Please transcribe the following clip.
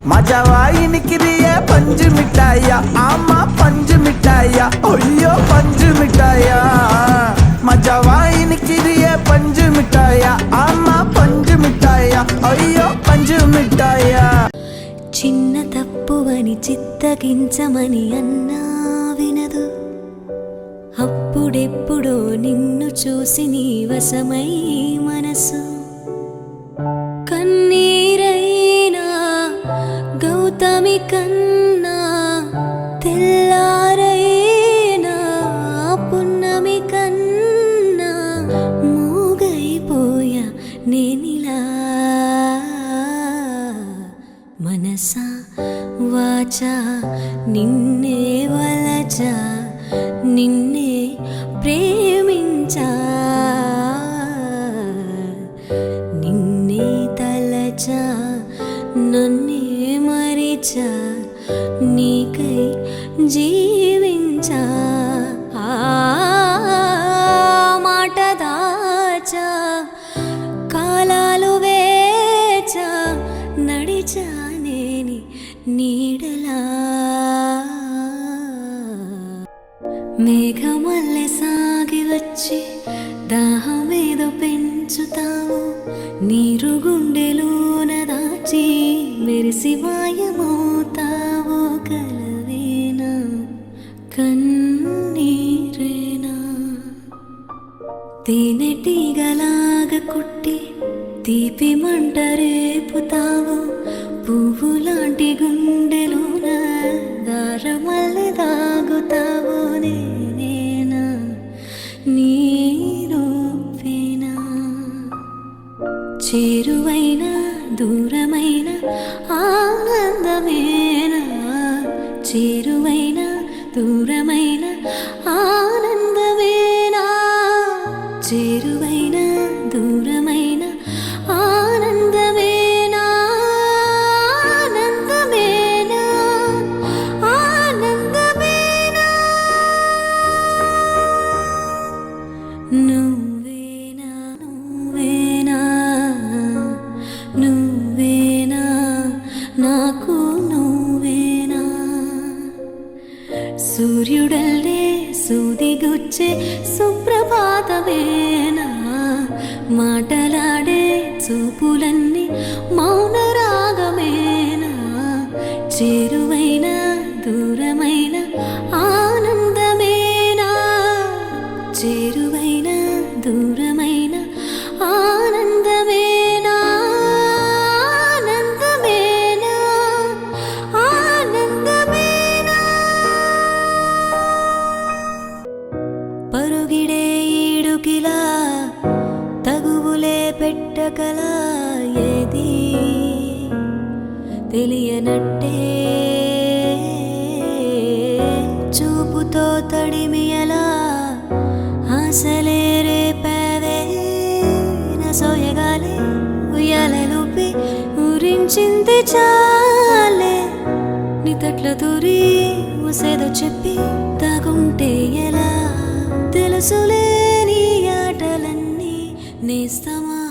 మజావాయినికిరియే పంజు మిఠాయా ఆమా పంజు మిఠాయా అయ్యో పంజు మిఠాయా మజావాయినికిరియే పంజు మిఠాయా ఆమా పంజు మిఠాయా అయ్యో పంజు మిఠాయా చిన్న తప్పువని చిత్తగించమని అన్నా వినదు అప్పుడెప్పుడో నిన్ను చూసి నీ వశమై మనసు కన్నీరైనా గౌతమి కన్నా తెల్లారైనా పున్నమి కన్నా మూగైపోయా నేనిలా మనసా వాచా నిన్నే వలచా నిన్నే ప్రేమించా నిన్నే తలచా నన్నే మరిచా నీకై జీవించా మాట దాచా కాలాలు వేచా నడిచా నేని నీడలా మేఘమల్లె సాగి వచ్చి దాహమేదో పెంచుతావు నీరు గుండెలోన దాచి మెరిసి మాయమవుతావు కలవేనా కన్నీరేనా తేనెటీగలాగ కుట్టి తీపి మంట రేపుతావు పువ్వులాంటి గుండెలోన దారమల్లె దాగుతావు నేనేనా నీరూపేనా చేరువైనా దూరమైన ఆనందమేనా చేరువైనా దూరమైన ఆనందమేనా చేరువైనా దూరమైన ఆనందమేనా ఆనందమేనా ఆనందమేనా నువ్వేనా నువ్వేనా నువ్వేనా నాకు నువ్వేనా సూర్యుడల్లే సూదిగుచ్చే సుప్రభాతమేనా మాటలాడే చూపులన్నీ మౌన రాగమేనా చేరువైన దూరమైన ఆనందమేనా చేరువైన దూరమైన ఆనందమేనా ఆనందమేనా ఆనందమేనా పరుగిడే ఈడుకిలా తగువులే పెట్టకలా ఏది తెలియనట్టే చూపుతో తడిమియలా ఆశలే రేపవే నా సోయగాలే ఉయ్యాలూపి ఊరించింది చాలే నీ తట్ల తూరి ఊసేదో చెప్పి తాగుంటే ఎలా తెలుసులే నీ ఆటలన్నీ నేస్తమా